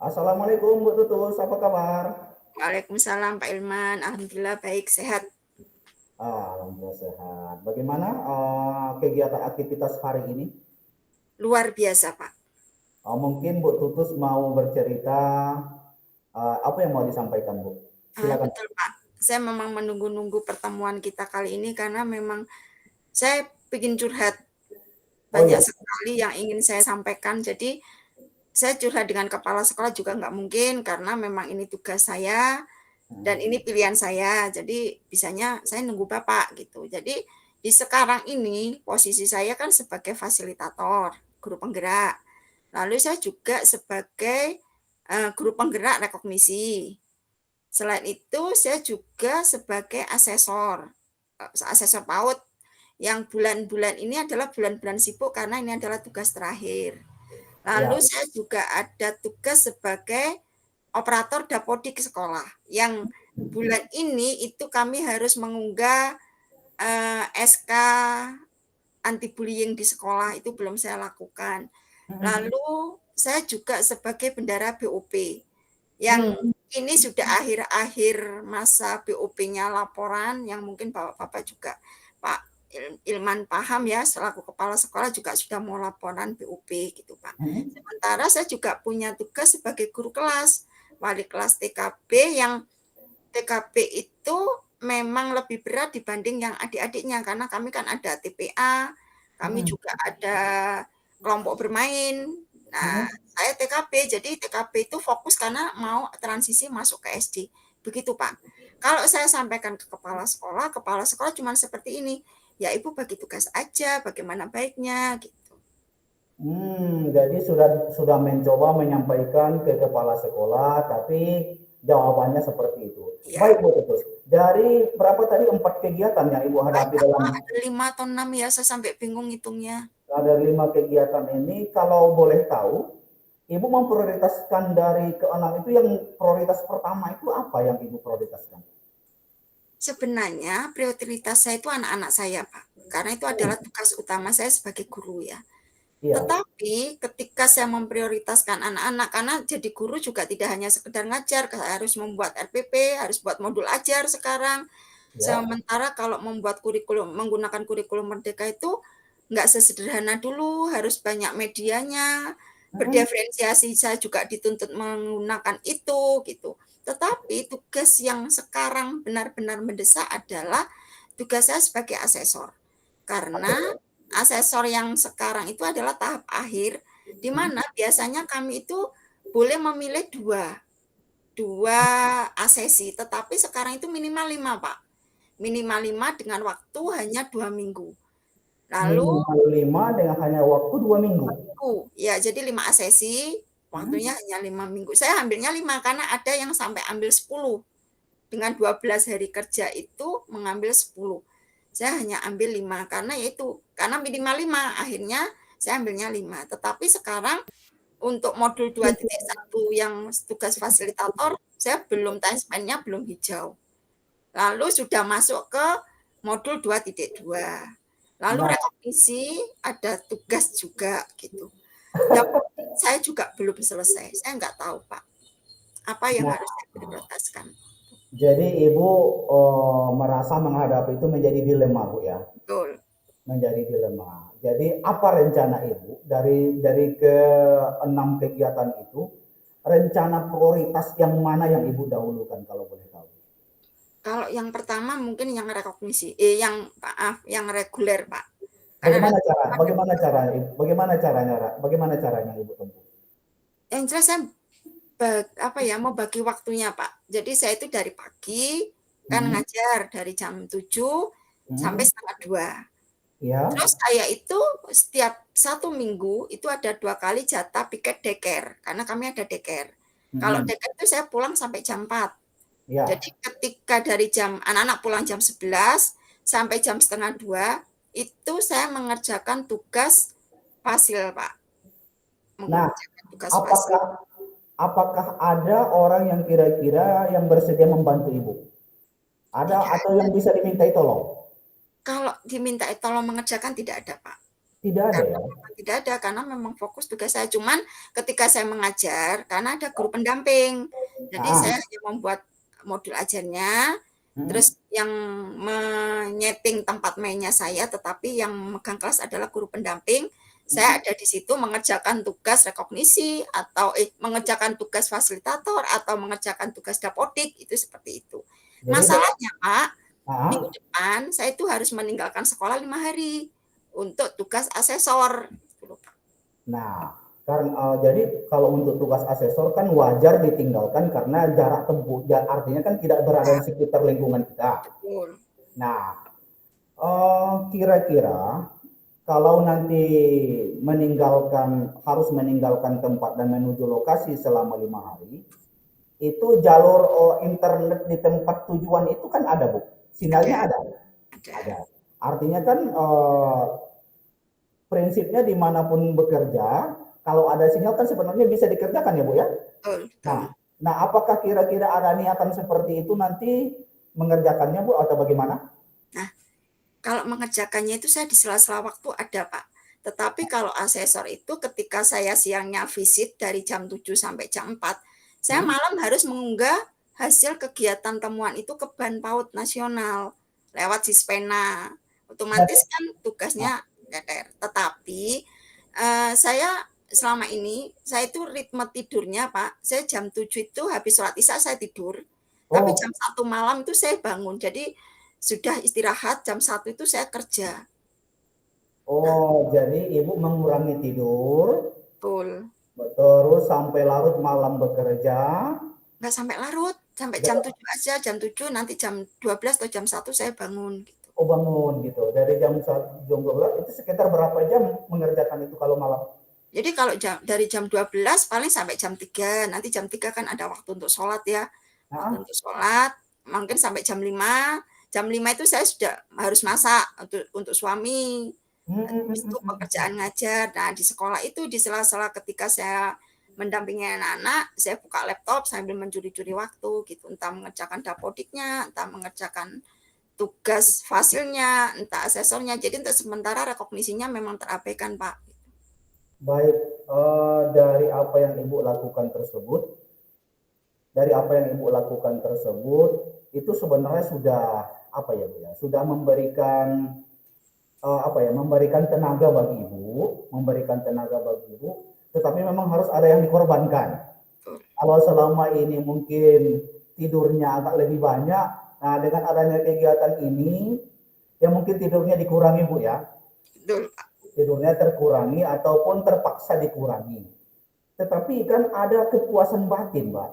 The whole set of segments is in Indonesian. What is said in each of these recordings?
Assalamualaikum Bu Tutus, apa kabar? Waalaikumsalam Pak Ilman, alhamdulillah baik sehat. Alhamdulillah sehat. Bagaimana kegiatan aktivitas hari ini? Luar biasa Pak. Mungkin Bu Tutus mau bercerita apa yang mau disampaikan Bu? Silakan. Betul Pak, saya memang menunggu-nunggu pertemuan kita kali ini karena memang saya bikin curhat Oh banyak iya. sekali yang ingin saya sampaikan. Jadi saya curhat dengan kepala sekolah juga nggak mungkin karena memang ini tugas saya dan Hmm. ini pilihan saya. Jadi bisanya saya nunggu Bapak gitu. Jadi di sekarang ini posisi saya kan sebagai fasilitator, guru penggerak. Lalu saya juga sebagai guru penggerak rekognisi. Selain itu, saya juga sebagai asesor, asesor PAUD yang bulan-bulan ini adalah bulan-bulan sibuk karena ini adalah tugas terakhir. Lalu Ya, saya juga ada tugas sebagai operator dapodik sekolah yang bulan ini itu kami harus mengunggah SK anti bullying di sekolah itu belum saya lakukan. Lalu saya juga sebagai bendara BOP yang hmm, ini sudah akhir-akhir masa BOP-nya laporan yang mungkin Bapak-Bapak juga Pak Ilman paham ya, selaku kepala sekolah juga sudah mau laporan BOP gitu Pak. hmm. Sementara saya juga punya tugas sebagai guru kelas, wali kelas TKB yang TKB itu memang lebih berat dibanding yang adik-adiknya karena kami kan ada TPA, kami Hmm. juga ada kelompok bermain. Nah, Hmm. saya TKB, jadi TKB itu fokus karena mau transisi masuk ke SD. Begitu, Pak. Kalau saya sampaikan ke kepala sekolah cuma seperti ini. Ya, Ibu bagi tugas aja, bagaimana baiknya, gitu. Jadi sudah mencoba menyampaikan ke kepala sekolah, tapi jawabannya seperti itu. Ya, Baik Bu Tutus, dari berapa tadi 4 kegiatan yang Ibu hadapi banyak, Pak. dalam Ada 5 atau 6 ya, saya sampai bingung hitungnya. ada 5 kegiatan ini, kalau boleh tahu, Ibu memprioritaskan dari keenam itu yang prioritas pertama itu apa yang Ibu prioritaskan? Sebenarnya prioritas saya itu anak-anak saya, Pak. Karena itu adalah tugas utama saya sebagai guru ya. Iya, Tetapi ketika saya memprioritaskan anak-anak, karena jadi guru juga tidak hanya sekedar ngajar, harus membuat RPP, harus buat modul ajar sekarang. ya. Sementara kalau membuat kurikulum, menggunakan kurikulum Merdeka itu nggak sesederhana dulu, harus banyak medianya, Hmm. berdiferensiasi saya juga dituntut menggunakan itu gitu. Tetapi tugas yang sekarang benar-benar mendesak adalah tugas saya sebagai asesor. Karena asesor yang sekarang itu adalah tahap akhir, di Hmm. mana biasanya kami itu boleh memilih dua asesi, tetapi sekarang itu minimal 5 Pak. Minimal 5 dengan waktu hanya 2 minggu. Lalu Minimal 5 dengan hanya waktu 2 minggu. ya jadi 5 asesi, Hmm. waktunya hanya 5 minggu. Saya ambilnya 5 karena ada yang sampai ambil 10. Dengan 12 hari kerja itu mengambil 10. Saya hanya ambil 5 karena yaitu karena minimal 5 akhirnya saya ambilnya 5. Tetapi sekarang untuk modul 2.1 yang tugas fasilitator saya belum time span-nya belum hijau. Lalu sudah masuk ke modul 2.2. Lalu Nah, rekognisi ada tugas juga gitu. Dapodik saya juga belum selesai. Saya nggak tahu Pak, apa yang nah, harus saya prioritaskan. jadi Ibu merasa menghadapi itu menjadi dilema, Bu ya, Betul. menjadi dilema. Jadi apa rencana Ibu dari ke 6 kegiatan itu? Rencana prioritas yang mana yang Ibu dahulukan kalau boleh tahu? Kalau yang pertama mungkin yang rekognisi, yang maaf, yang reguler Pak. Karena Bagaimana nanti cara ada bagaimana caranya bagaimana caranya Ibu tempuh? yang jelas saya apa ya, mau bagi waktunya Pak. Jadi saya itu dari pagi kan Hmm. ngajar dari jam 7 sampai Hmm. setengah 2. Ya. Terus saya itu setiap 1 minggu itu ada 2 kali jatah piket deker, karena kami ada deker. Kalau Hmm. deker itu saya pulang sampai jam 4. Ya. Jadi ketika dari jam anak-anak pulang jam 11 sampai jam setengah 2 itu saya mengerjakan tugas fasil, Pak. Nah, Mengerjakan tugas fasil. apakah apakah ada orang yang kira-kira yang bersedia membantu Ibu? Ada Tidak atau ada. yang bisa dimintai tolong? Kalau diminta tolong mengerjakan tidak ada, Pak. Tidak ada Karena ya? memang tidak ada, karena memang fokus tugas saya. Cuman ketika saya mengajar, karena ada guru pendamping, jadi saya Ah, hanya membuat modul ajarnya, mm, terus yang menyeting tempat mainnya saya, tetapi yang megang kelas adalah guru pendamping. Saya mm. ada di situ mengerjakan tugas rekognisi atau mengerjakan tugas fasilitator atau mengerjakan tugas dapodik, itu seperti itu. Jadi, Masalahnya, Pak, minggu ah, depan saya itu harus meninggalkan sekolah 5 hari untuk tugas asesor. nah, karena jadi kalau untuk tugas asesor kan wajar ditinggalkan karena jarak tempuh, artinya kan tidak berada di sekitar lingkungan kita. Betul. Nah, kira-kira kalau nanti harus meninggalkan tempat dan menuju lokasi selama 5 hari, itu jalur internet di tempat tujuan itu kan ada, Bu? Ada, Sinyalnya ada? ada. Ada. Artinya kan prinsipnya dimanapun bekerja, kalau ada sinyal kan sebenarnya bisa dikerjakan ya Bu ya? Betul, betul. Nah, nah apakah kira-kira ada niatan seperti itu nanti mengerjakannya Bu atau bagaimana? Nah, kalau mengerjakannya itu saya di sela-sela waktu ada, Pak. Tetapi kalau asesor itu ketika saya siangnya visit dari jam 7 sampai jam 4, saya Hmm? malam harus mengunggah hasil kegiatan temuan itu ke Ban PAUD Nasional lewat Sispena. Otomatis Dan- kan nah, tugasnya GTR. Tetapi saya selama ini saya itu ritme tidurnya, Pak. Saya jam 7 itu habis sholat isya saya tidur. Tapi oh, jam 1 malam itu saya bangun. Jadi sudah istirahat jam 1 itu saya kerja. Nah, jadi Ibu mengurangi tidur, betul. terus sampai larut malam bekerja, Nggak sampai larut, sampai jam 7 aja, jam 7 nanti jam 12 atau jam 1 saya bangun gitu. oh bangun gitu. Dari jam 12 itu sekitar berapa jam mengerjakan itu kalau malam? Jadi kalau dari jam 12 paling sampai jam 3, nanti jam 3 kan ada waktu untuk sholat ya. Waktu Nah, untuk sholat, mungkin sampai jam 5. Jam 5 itu saya sudah harus masak untuk suami. hmm, hmm, Habis hmm, itu hmm, hmm. pekerjaan ngajar. Nah, di sekolah itu di sela-sela ketika saya mendampingi anak-anak, saya buka laptop sambil mencuri-curi waktu gitu. Entah mengerjakan dapodiknya, entah mengerjakan tugas fasilnya, entah asesornya. Jadi untuk sementara rekognisinya memang terabaikan, Pak. Baik, dari apa yang Ibu lakukan tersebut, itu sebenarnya sudah apa ya Bu ya, sudah memberikan memberikan tenaga bagi Ibu, tetapi memang harus ada yang dikorbankan. Kalau selama ini mungkin tidurnya agak lebih banyak, nah dengan adanya kegiatan ini, ya mungkin tidurnya dikurangi Bu ya, Betul, Pak. tidurnya terkurangi ataupun terpaksa dikurangi. Tetapi kan ada kepuasan batin, Mbak.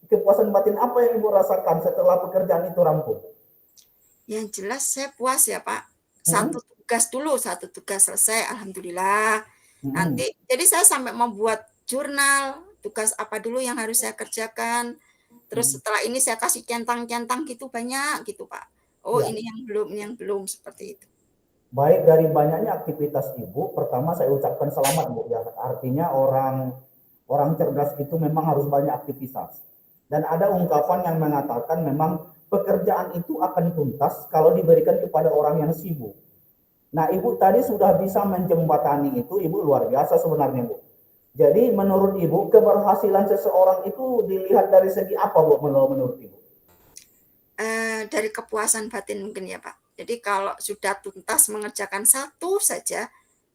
Kepuasan batin apa yang Ibu rasakan setelah pekerjaan itu rampung? Yang jelas saya puas ya, Pak. Hmm? Satu tugas selesai, alhamdulillah. Hmm. Nanti, jadi saya sampai membuat jurnal, tugas apa dulu yang harus saya kerjakan. Terus Hmm. setelah ini saya kasih centang-centang gitu banyak gitu, Pak. Oh, Ya, ini yang belum, seperti itu. baik dari banyaknya aktivitas Ibu, pertama saya ucapkan selamat Bu ya. Artinya orang orang cerdas itu memang harus banyak aktivitas. Dan ada ungkapan yang mengatakan memang pekerjaan itu akan tuntas kalau diberikan kepada orang yang sibuk. Nah, Ibu tadi sudah bisa menjembatani itu, Ibu luar biasa sebenarnya, Bu. Jadi menurut Ibu, keberhasilan seseorang itu dilihat dari segi apa, Bu, menurut Ibu? Dari kepuasan batin mungkin ya, Pak. Jadi kalau sudah tuntas mengerjakan satu saja,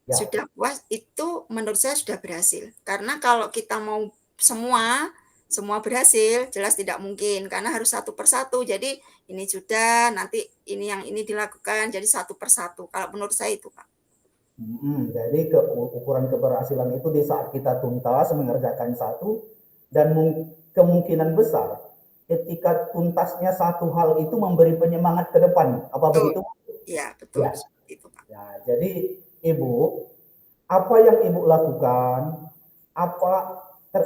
Ya, sudah puas, itu menurut saya sudah berhasil. Karena kalau kita mau semua, semua berhasil, jelas tidak mungkin. Karena harus satu persatu. Jadi ini sudah, nanti ini yang ini dilakukan, jadi satu persatu. Kalau menurut saya itu, Pak. jadi ukuran keberhasilan itu di saat kita tuntas mengerjakan satu dan kemungkinan besar ketika tuntasnya satu hal itu memberi penyemangat ke depan. Apa Betul. begitu? Ya, betul. Ya. Seperti itu, Pak. Ya, jadi Ibu, apa yang Ibu lakukan, apa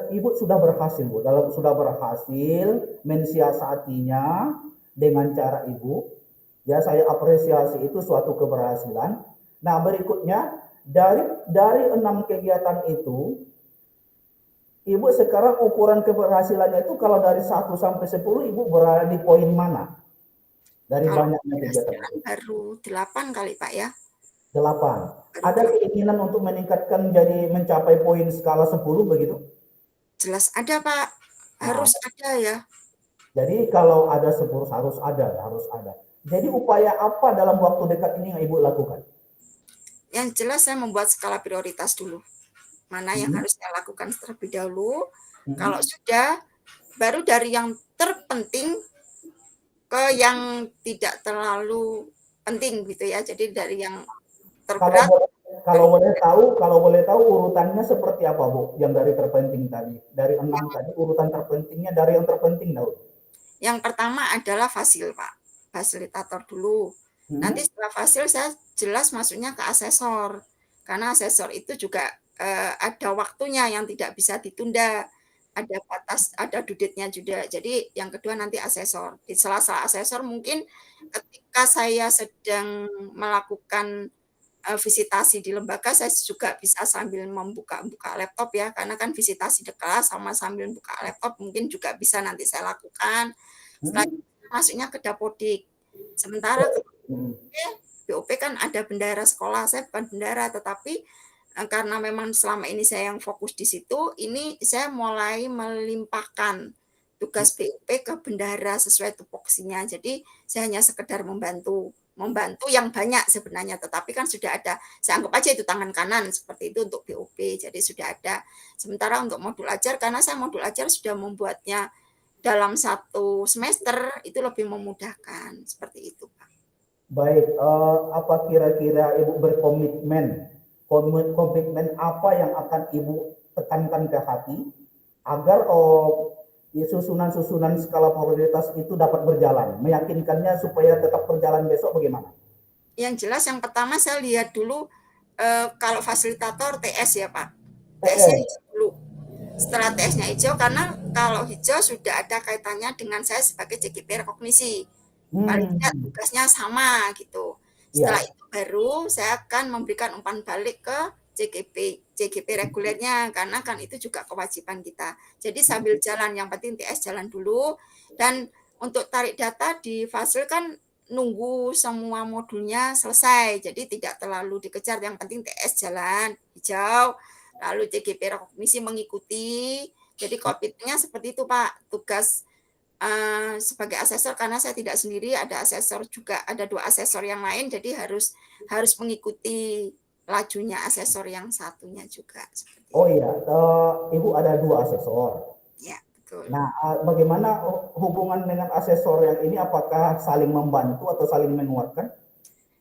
Ibu sudah berhasil, Bu, sudah berhasil mensiasatinya dengan cara Ibu. Ya, saya apresiasi itu suatu keberhasilan. Nah, berikutnya dari 6 kegiatan itu, Ibu sekarang ukuran keberhasilannya itu kalau dari 1 sampai 10, Ibu berada di poin mana dari Kalau banyaknya kegiatan keberhasilan itu? baru 8 kali, Pak ya. 8. baru Ada 8. keinginan untuk meningkatkan jadi mencapai poin skala 10 begitu? Jelas ada Pak, Nah, harus ada ya. jadi kalau ada 10 harus ada, harus ada. Jadi upaya apa dalam waktu dekat ini yang Ibu lakukan? Yang jelas saya membuat skala prioritas dulu. Mana yang Hmm. harus saya lakukan terlebih dahulu. Kalau Hmm. sudah, baru dari yang terpenting ke yang tidak terlalu penting gitu ya. Jadi dari yang Kalau terberat boleh kalau dari boleh tahu kalau boleh tahu urutannya seperti apa, Bu? Yang dari terpenting tadi. Dari 6 yang, tadi urutan terpentingnya dari yang terpenting dahulu. yang pertama adalah fasil Pak, fasilitator dulu. Nanti Hmm. setelah fasil saya jelas masuknya ke asesor. Karena asesor itu juga ada waktunya yang tidak bisa ditunda. Ada batas, ada due juga. Jadi yang kedua nanti asesor. Di sela-sela asesor mungkin ketika saya sedang melakukan visitasi di lembaga, saya juga bisa sambil membuka-buka laptop ya, karena kan visitasi di kelas sama sambil buka laptop mungkin juga bisa nanti saya lakukan. Setelah Hmm. itu masuknya ke Dapodik. Sementara ke Hmm. BOP kan ada bendahara sekolah, saya bukan bendahara, tetapi karena memang selama ini saya yang fokus di situ, ini saya mulai melimpahkan tugas BOP ke bendahara sesuai tupoksinya. Jadi saya hanya sekedar membantu yang banyak sebenarnya, tetapi kan sudah ada, saya anggap aja itu tangan kanan seperti itu untuk BOP, jadi sudah ada. Sementara untuk modul ajar, karena saya modul ajar sudah membuatnya dalam satu semester, itu lebih memudahkan, seperti itu Pak. Baik, apa kira-kira Ibu berkomitmen? Komitmen apa yang akan Ibu tekankan ke hati agar susunan-susunan skala prioritas itu dapat berjalan? Meyakinkannya supaya tetap berjalan besok bagaimana? Yang jelas yang pertama saya lihat dulu kalau fasilitator TS ya Pak. TS-nya TS. hijau dulu. Setelah TS-nya hijau, karena kalau hijau sudah ada kaitannya dengan saya sebagai JGP rekognisi. Paling tidak Hmm. tugasnya sama gitu. Setelah Ya. itu baru saya akan memberikan umpan balik ke JGP regulernya, karena kan itu juga kewajiban kita. Jadi sambil jalan, yang penting TS jalan dulu. Dan untuk tarik data di Fasil kan nunggu semua modulnya selesai, jadi tidak terlalu dikejar, yang penting TS jalan hijau, lalu JGP rekognisi mengikuti. Jadi komitmennya seperti itu Pak, tugas sebagai asesor, karena saya tidak sendiri, ada asesor juga, ada 2 asesor yang lain, jadi harus mengikuti lajunya asesor yang satunya juga seperti Oh itu. iya, Ibu ada 2 asesor. Ya, betul. Nah, bagaimana hubungan dengan asesor yang ini? Apakah saling membantu atau saling menguatkan?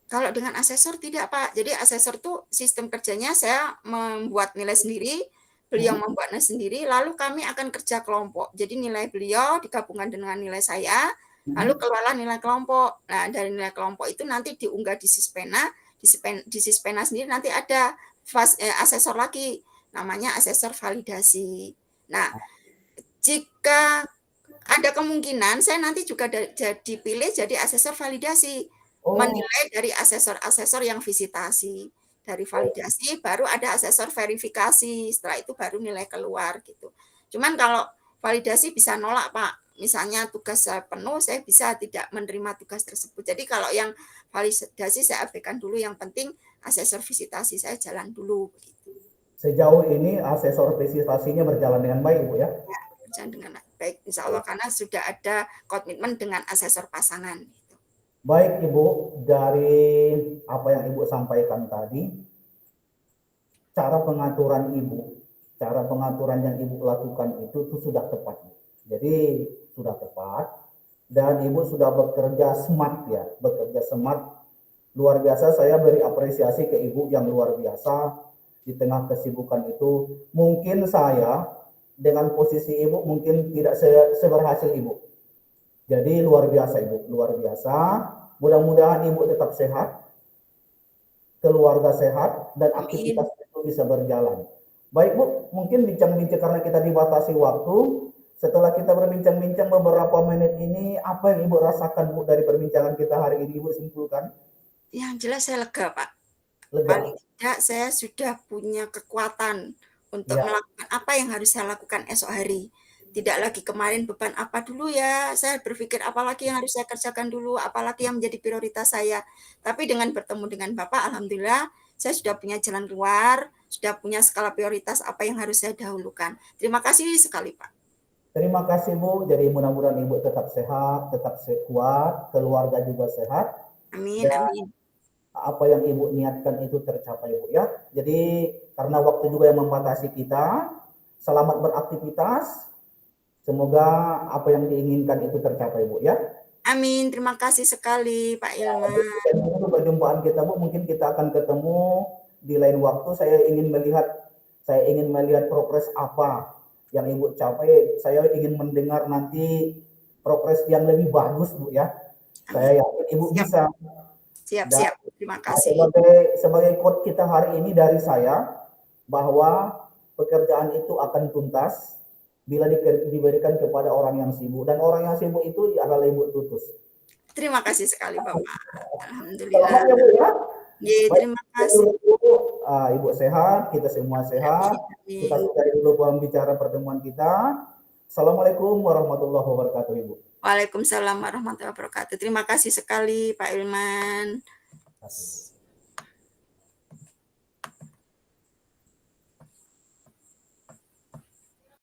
Kalau dengan asesor tidak Pak. Jadi asesor tuh sistem kerjanya saya membuat nilai sendiri, beliau Hmm. membuat nilai sendiri, lalu kami akan kerja kelompok. Jadi nilai beliau digabungkan dengan nilai saya, lalu Hmm. keluarlah nilai kelompok. Nah, dari nilai kelompok itu nanti diunggah di Sispena, di Sispena sendiri nanti ada asesor lagi, namanya asesor validasi. Nah, jika ada kemungkinan saya nanti juga dipilih jadi asesor validasi, Oh. menilai dari asesor-asesor yang visitasi. Dari validasi baru ada asesor verifikasi, setelah itu baru nilai keluar gitu. Cuman kalau validasi bisa nolak Pak, misalnya tugas saya penuh, saya bisa tidak menerima tugas tersebut. Jadi kalau yang validasi saya abaikan dulu, yang penting asesor visitasi saya jalan dulu begitu. Sejauh ini asesor visitasinya berjalan dengan baik, Bu ya? Ya, berjalan dengan baik insya Allah, karena sudah ada komitmen dengan asesor pasangan gitu. Baik Ibu, dari apa yang Ibu sampaikan tadi, cara pengaturan Ibu, cara pengaturan yang Ibu lakukan itu sudah tepat. Jadi sudah tepat dan Ibu sudah bekerja smart ya, bekerja smart. Luar biasa, saya beri apresiasi ke Ibu yang luar biasa di tengah kesibukan itu. Mungkin saya dengan posisi Ibu mungkin tidak seberhasil Ibu. Jadi luar biasa Ibu, luar biasa. Mudah-mudahan Ibu tetap sehat, keluarga sehat, dan aktivitas Amin. itu bisa berjalan. Baik Bu, mungkin bincang-bincang karena kita dibatasi waktu. Setelah kita berbincang-bincang beberapa menit ini, apa yang Ibu rasakan Bu dari perbincangan kita hari ini? Ibu simpulkan. Yang jelas saya lega, Pak. Paling Lega. tidak saya sudah punya kekuatan untuk Ya. melakukan apa yang harus saya lakukan esok hari. tidak lagi kemarin beban apa dulu ya, saya berpikir apalagi yang harus saya kerjakan dulu, apalagi yang menjadi prioritas saya. Tapi dengan bertemu dengan Bapak, alhamdulillah saya sudah punya jalan keluar, sudah punya skala prioritas apa yang harus saya dahulukan. Terima kasih sekali, Pak. Terima kasih Bu. Jadi mudah-mudahan Ibu tetap sehat, tetap kuat, keluarga juga sehat, Amin, dan amin. apa yang Ibu niatkan itu tercapai Bu ya. Jadi karena waktu juga yang membatasi kita, selamat beraktivitas. Semoga apa yang diinginkan itu tercapai Bu ya. Amin, terima kasih sekali Pak Ilman. Dan untuk perjumpaan kita Bu, mungkin kita akan ketemu di lain waktu. Saya ingin melihat progres apa yang Ibu capai. Saya ingin mendengar nanti progres yang lebih bagus Bu ya. Amin. Saya yakin Ibu Siap, bisa. siap, Dan siap. Terima kasih. sebagai quote kita hari ini dari saya, bahwa pekerjaan itu akan tuntas bila diberikan kepada orang yang sibuk, dan orang yang sibuk itu adalah Ibu Tutus. Terima kasih sekali Bapak. Alhamdulillah. Selamat ya Bu ya. Ye, Baik, terima kasih. Ibu sehat, kita semua sehat. Amin, Kita amin. sudahi dulu pembicara pertemuan kita. Assalamualaikum warahmatullahi wabarakatuh Ibu. Waalaikumsalam warahmatullahi wabarakatuh. Terima kasih sekali Pak Ilman. Terima kasih, Bu.